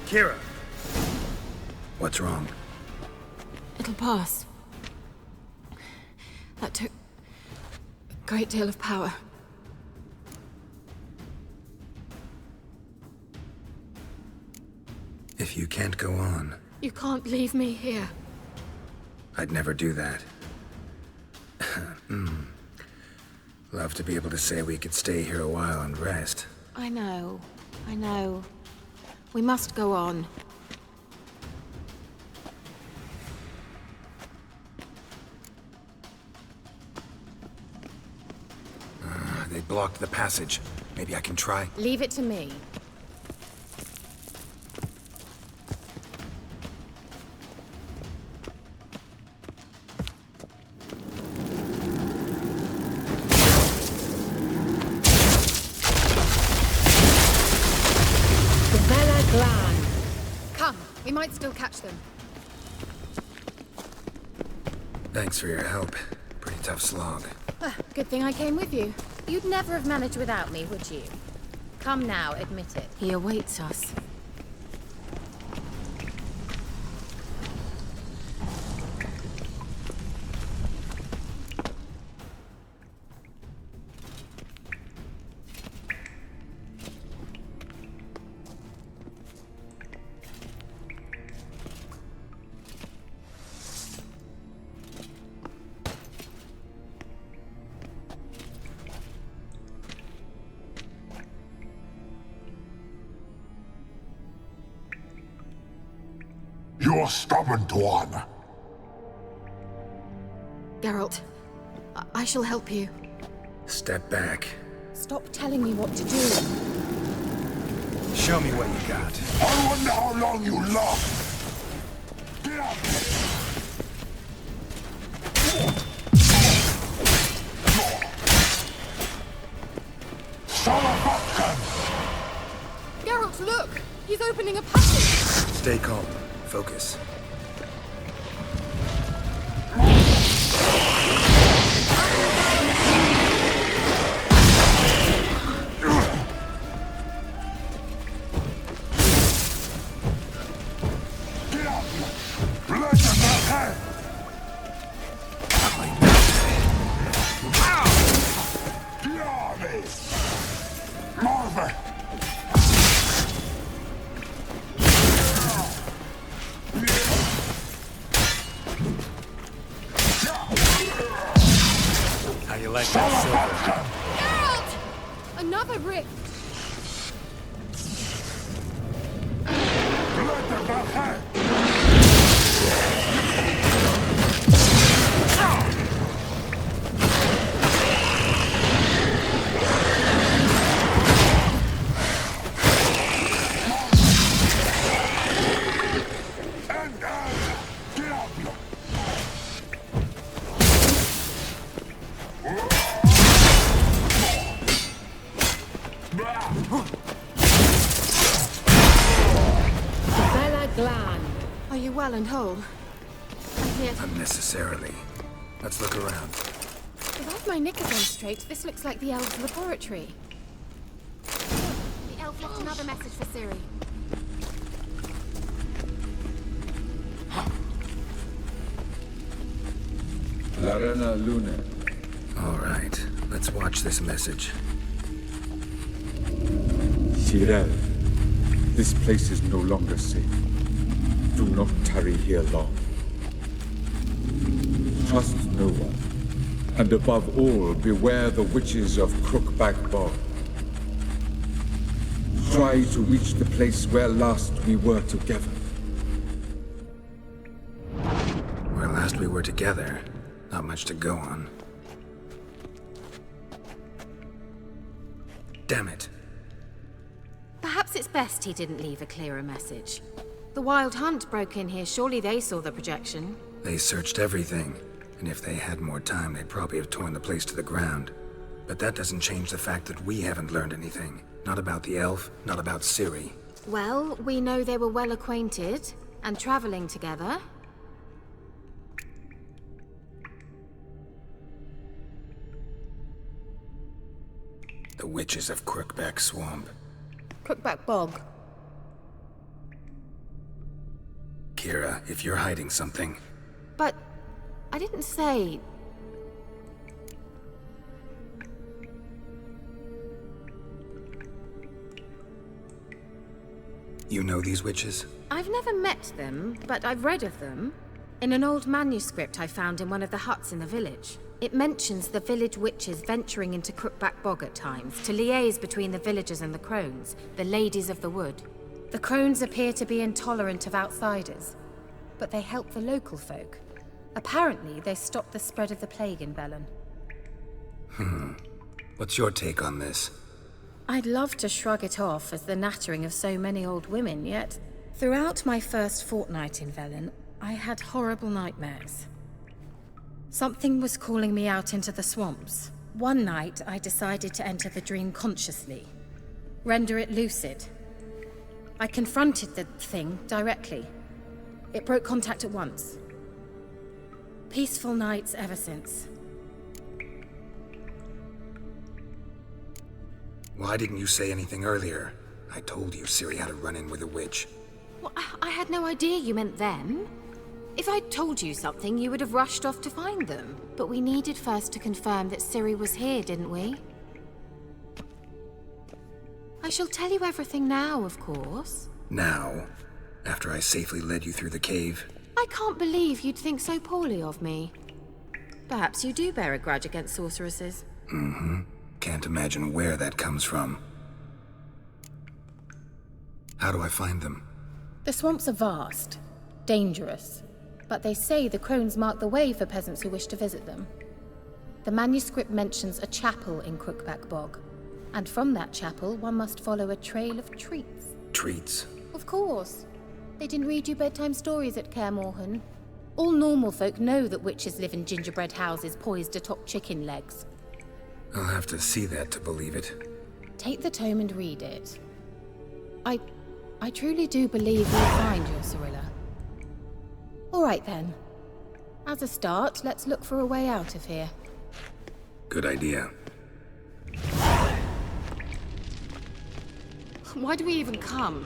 Speaker 2: Kira! What's wrong?
Speaker 13: It'll pass. That took a great deal of power.
Speaker 2: If you can't go on,
Speaker 13: You can't leave me here.
Speaker 2: I'd never do that. Love to be able to say we could stay here a while and rest.
Speaker 13: I know. I know. We must go on.
Speaker 2: They blocked the passage. Maybe I can try.
Speaker 14: Leave it to me. might still catch them.
Speaker 2: Thanks for your help. Pretty tough slog.
Speaker 14: Good thing I came with you. You'd never have managed without me, would you? Come now, admit it. He awaits us.
Speaker 7: You're stubborn, Tuan.
Speaker 14: Geralt, I shall help you.
Speaker 2: Step back.
Speaker 14: Stop telling me what to do.
Speaker 2: Show me what you got.
Speaker 7: I wonder how long you last. Get up!
Speaker 14: Geralt, look! He's opening a passage!
Speaker 2: Stay calm. Focus.
Speaker 14: Geralt! Another rift! Are you well and whole? I'm here.
Speaker 2: Unnecessarily. Let's look around.
Speaker 14: If I've my knickers on straight, this looks like the elf's laboratory. The elf left another message for Ciri.
Speaker 17: Larena Lune.
Speaker 2: All right, let's watch this message.
Speaker 17: Cyril, this place is no longer safe. Do not tarry here long. Trust no one. And above all, beware the witches of Crookback Bog. Try to reach the place where last we were together.
Speaker 2: Where last we were together, not much to go on. Damn it.
Speaker 14: Perhaps it's best he didn't leave a clearer message. The Wild Hunt broke in here. Surely they saw the projection.
Speaker 2: They searched everything, and if they had more time, they'd probably have torn the place to the ground. But that doesn't change the fact that we haven't learned anything. Not about the elf, not about Ciri.
Speaker 14: Well, we know they were well acquainted, and traveling together.
Speaker 2: The witches of Crookback Swamp.
Speaker 14: Crookback Bog.
Speaker 2: Kira, if you're hiding something...
Speaker 14: But I didn't say...
Speaker 2: You know these witches?
Speaker 14: I've never met them, but I've read of them. In an old manuscript I found in one of the huts in the village. It mentions the village witches venturing into Crookback Bog at times to liaise between the villagers and the crones, the ladies of the wood. The crones appear to be intolerant of outsiders, but they help the local folk. Apparently, they stopped the spread of the plague in Velen.
Speaker 2: What's your take on this?
Speaker 14: I'd love to shrug it off as the nattering of so many old women, yet throughout my first fortnight in Velen, I had horrible nightmares. Something was calling me out into the swamps. One night, I decided to enter the dream consciously, render it lucid. I confronted the thing directly, It broke contact at once. Peaceful nights ever since.
Speaker 2: Why didn't you say anything earlier? I told you Ciri had a run-in with a witch.
Speaker 14: Well, I had no idea you meant them. If I'd told you something, you would have rushed off to find them. But we needed first to confirm that Ciri was here, didn't we? I shall tell you everything now, of course.
Speaker 2: Now? After I safely led you through the cave?
Speaker 14: I can't believe you'd think so poorly of me. Perhaps you do bear a grudge against sorceresses.
Speaker 2: Mm-hmm. Can't imagine where that comes from. How do I find them?
Speaker 14: The swamps are vast, dangerous, but they say the crones mark the way for peasants who wish to visit them. The manuscript mentions a chapel in Crookback Bog, and from that chapel one must follow a trail of treats.
Speaker 2: Treats?
Speaker 14: Of course. They didn't read you bedtime stories at Kaer Morhen. All normal folk know that witches live in gingerbread houses poised atop chicken legs.
Speaker 2: I'll have to see that to believe it.
Speaker 14: Take the tome and read it. I truly do believe you'll find your Cirilla. All right then. As a start, let's look for a way out of here.
Speaker 2: Good idea.
Speaker 14: Why do we even come?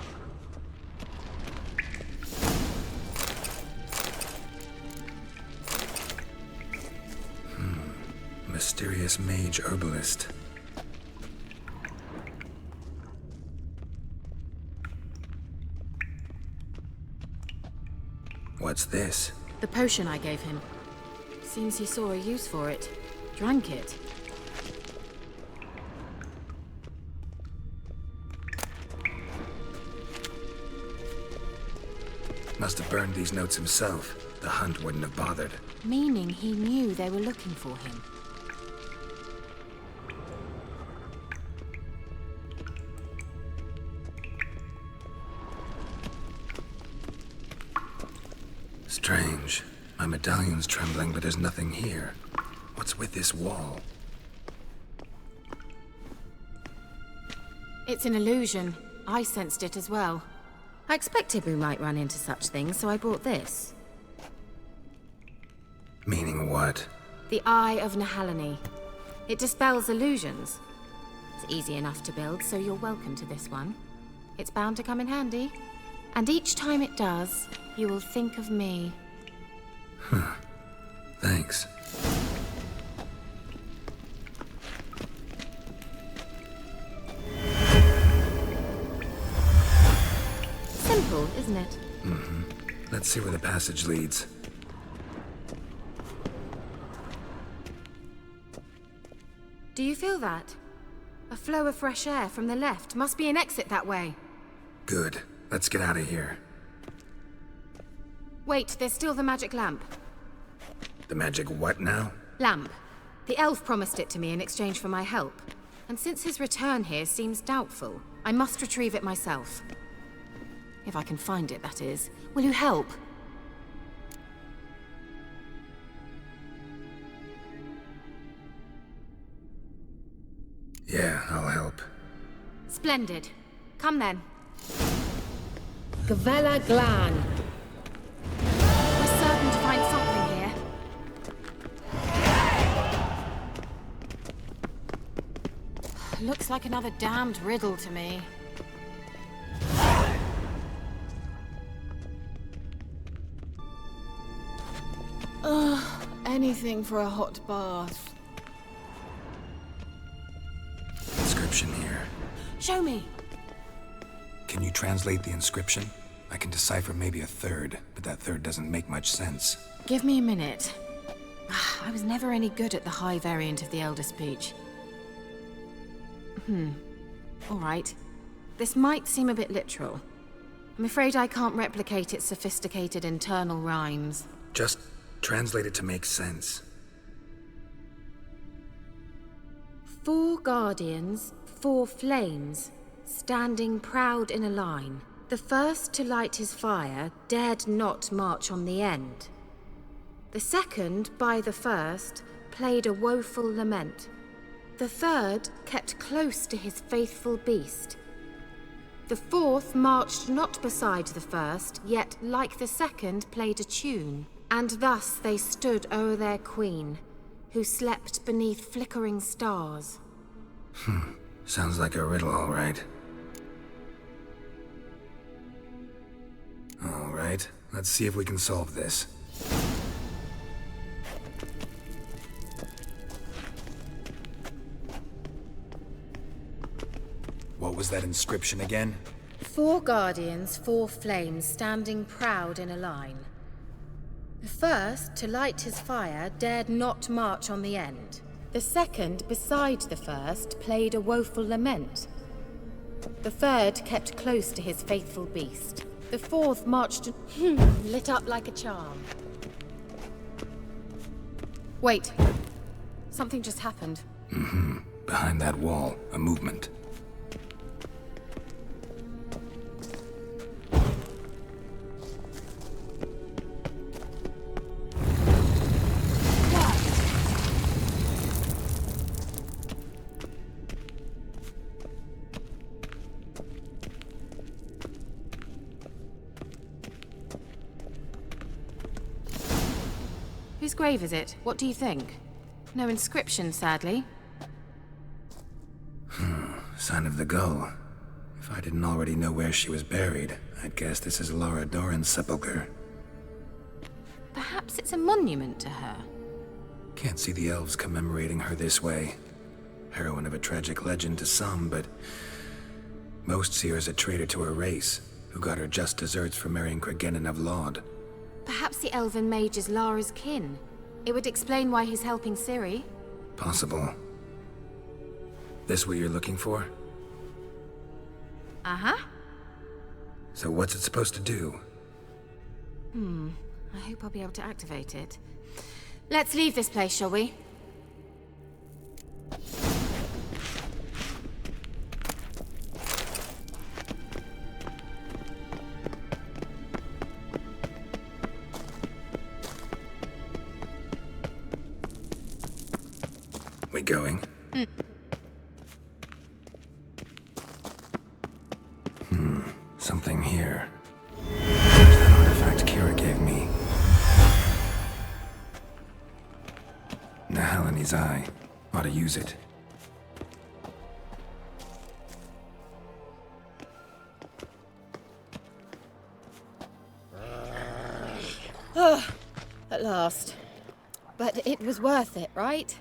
Speaker 2: Mysterious mage herbalist. What's this?
Speaker 14: The potion I gave him. Seems he saw a use for it. Drank it.
Speaker 2: Must have burned these notes himself. The hunt wouldn't have bothered.
Speaker 14: Meaning he knew they were looking for him.
Speaker 2: Strange. My medallion's trembling, but there's nothing here. What's with this wall?
Speaker 14: It's an illusion. I sensed it as well. I expected we might run into such things, so I brought this.
Speaker 2: Meaning what?
Speaker 14: The Eye of Nehaleni. It dispels illusions. It's easy enough to build, so you're welcome to this one. It's bound to come in handy. And each time it does, you will think of me.
Speaker 2: Huh. Thanks.
Speaker 14: Simple, isn't it?
Speaker 2: Mm-hmm. Let's see where the passage leads.
Speaker 14: Do you feel that? A flow of fresh air from the left. Must be an exit that way.
Speaker 2: Good. Let's get out of here.
Speaker 14: Wait, there's still the magic lamp.
Speaker 2: The magic what now?
Speaker 14: Lamp. The elf promised it to me in exchange for my help. And since his return here seems doubtful, I must retrieve it myself. If I can find it, that is. Will you help?
Speaker 2: Yeah, I'll help.
Speaker 14: Splendid. Come then. Gavella Glan. We're certain to find something here. Looks like another damned riddle to me. Ugh, anything for a hot bath.
Speaker 2: Inscription here.
Speaker 14: Show me.
Speaker 2: Can you translate the inscription? I can decipher maybe a third, but that third doesn't make much sense.
Speaker 14: Give me a minute. I was never any good at the high variant of the Elder Speech. All right. This might seem a bit literal. I'm afraid I can't replicate its sophisticated internal rhymes.
Speaker 2: Just translate it to make sense.
Speaker 14: 4 guardians, 4 flames, standing proud in a line. The first to light his fire dared not march on the end. The second, by the first, played a woeful lament. The third kept close to his faithful beast. The fourth marched not beside the first, yet like the second played a tune. And thus they stood o'er their queen, who slept beneath flickering stars.
Speaker 2: Sounds like a riddle, all right. All right, let's see if we can solve this. What was that inscription again?
Speaker 14: 4 guardians, 4 flames, standing proud in a line. The first, to light his fire, dared not march on the end. The second, beside the first, played a woeful lament. The third kept close to his faithful beast. The fourth marched lit up like a charm. Wait. Something just happened.
Speaker 2: Behind that wall, a movement.
Speaker 14: Whose grave is it? What do you think? No inscription, sadly.
Speaker 2: Sign of the Gull. If I didn't already know where she was buried, I'd guess this is Laura Doran's sepulcher.
Speaker 14: Perhaps it's a monument to her.
Speaker 2: Can't see the elves commemorating her this way. Heroine of a tragic legend to some, but most see her as a traitor to her race, who got her just deserts for marrying Cregennan of Laud.
Speaker 14: Perhaps the elven mage is Lara's kin. It would explain why he's helping Ciri.
Speaker 2: Possible. This what you're looking for?
Speaker 14: Uh-huh.
Speaker 2: So what's it supposed to do?
Speaker 14: I hope I'll be able to activate it. Let's leave this place, shall we?
Speaker 2: We going? Something here. There's that artifact Kira gave me. Nahalani's eye. Ought to use it.
Speaker 14: At last. But it was worth it, right?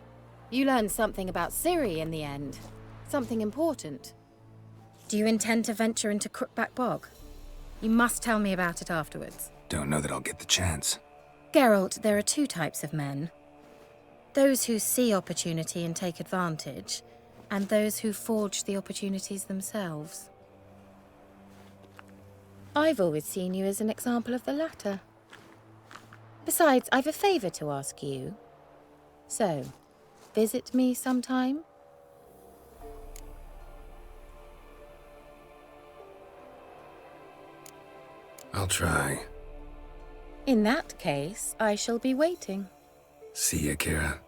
Speaker 14: You learned something about Ciri in the end. Something important. Do you intend to venture into Crookback Bog? You must tell me about it afterwards.
Speaker 2: Don't know that I'll get the chance.
Speaker 14: Geralt, there are 2 types of men. Those who see opportunity and take advantage, and those who forge the opportunities themselves. I've always seen you as an example of the latter. Besides, I've a favor to ask you. So, visit me sometime?
Speaker 2: I'll try.
Speaker 14: In that case, I shall be waiting.
Speaker 2: See ya, Kira.